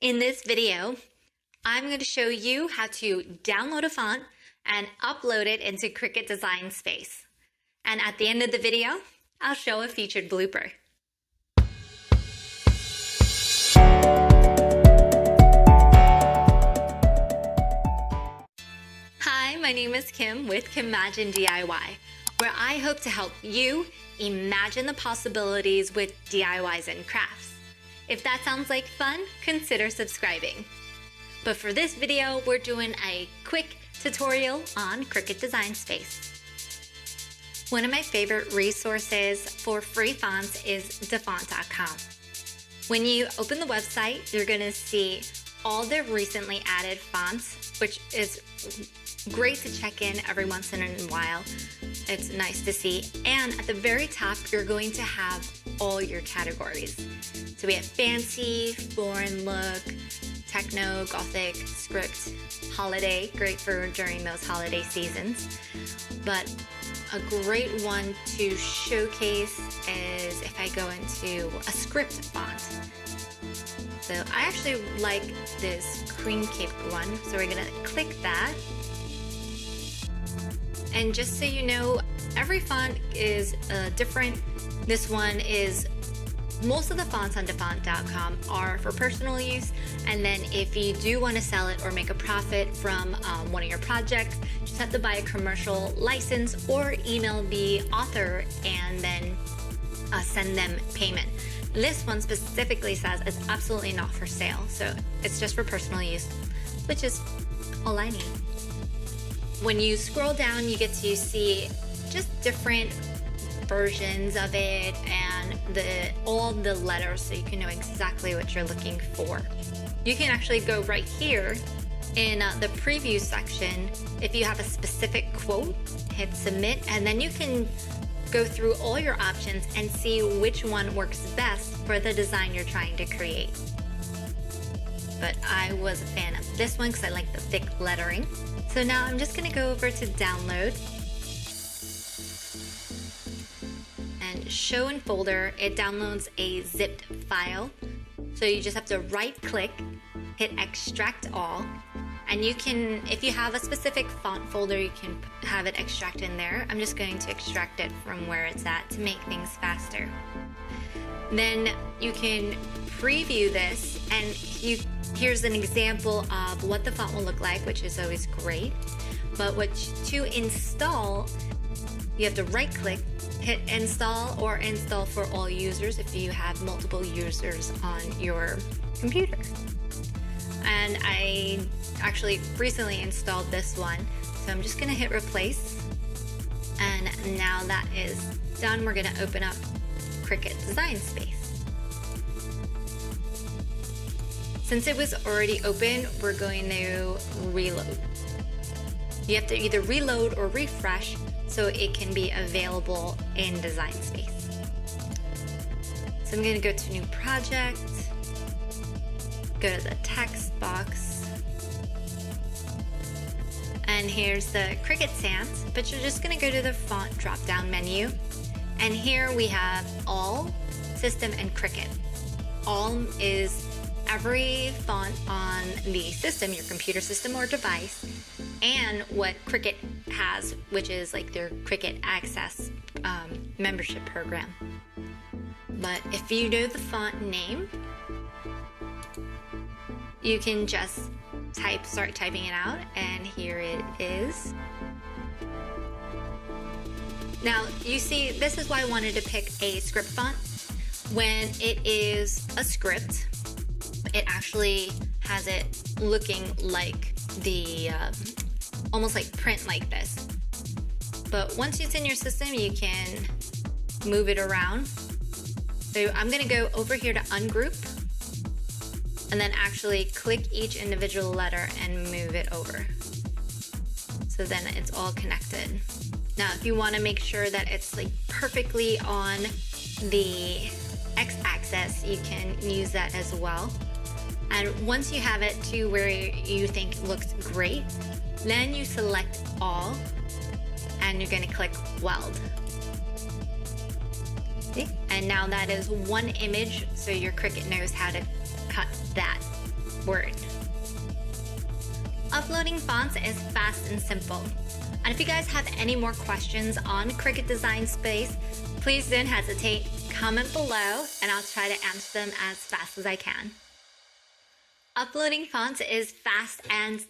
In this video, I'm going to show you how to download a font and upload it into Cricut Design Space. And at the end of the video, I'll show a featured blooper. Hi, my name is Kim with Kimagine DIY, where I hope to help you imagine the possibilities with DIYs and crafts. If that sounds like fun, consider subscribing. But for this video, we're doing a quick tutorial on Cricut Design Space. One of my favorite resources for free fonts is Dafont.com. When you open the website, you're going to see all the recently added fonts, which is great to check in every once in a while. It's nice to see. And at the very top, you're going to have all your categories. So we have fancy, foreign look, techno, gothic, script, holiday, great for during those holiday seasons. But a great one to showcase is if I go into a script font. So I actually like this cream cake one, so we're gonna click that. And just so you know, every font is different. This one is, most of the fonts on Dafont.com are for personal use. And then if you do want to sell it or make a profit from one of your projects, you just have to buy a commercial license or email the author and then send them payment. This one specifically says it's absolutely not for sale. So it's just for personal use, which is all I need. When you scroll down, you get to see just different versions of it and all the letters, so you can know exactly what you're looking for. You can actually go right here in the preview section. If you have a specific quote, hit submit, and then you can go through all your options and see which one works best for the design you're trying to create. But I was a fan of this one because I like the thick lettering. So now I'm just going to go over to download and show in folder. It downloads a zipped file. So you just have to right click, hit extract all, and you can, if you have a specific font folder, you can have it extract in there. I'm just going to extract it from where it's at to make things faster. Then you can preview this, and here's an example of what the font will look like, which is always great. But to install, you have to right click, hit install, or install for all users if you have multiple users on your computer. And I actually recently installed this one, so I'm just going to hit replace. And now that is done, we're going to open up Cricut Design Space. Since it was already open, we're going to reload. You have to either reload or refresh so it can be available in Design Space. So I'm going to go to new project, go to the text box, and here's the Cricut Sans, but you're just going to go to the font drop-down menu. And here we have All, System, and Cricut. All is every font on the system, your computer system or device, and what Cricut has, which is like their Cricut Access membership program. But if you know the font name, you can just start typing it out, and here it is. Now, you see, this is why I wanted to pick a script font. When it is a script, it actually has it looking like the, almost like print like this. But once it's in your system, you can move it around. So I'm gonna go over here to ungroup, and then actually click each individual letter and move it over. So then it's all connected. Now, if you want to make sure that it's like perfectly on the x-axis, you can use that as well. And once you have it to where you think looks great, then you select all, and you're going to click weld. See? And now that is one image, so your Cricut knows how to cut that. Word. Uploading fonts is fast and simple. And if you guys have any more questions on Cricut Design Space, please don't hesitate, comment below, and I'll try to answer them as fast as I can. Uploading fonts is fast and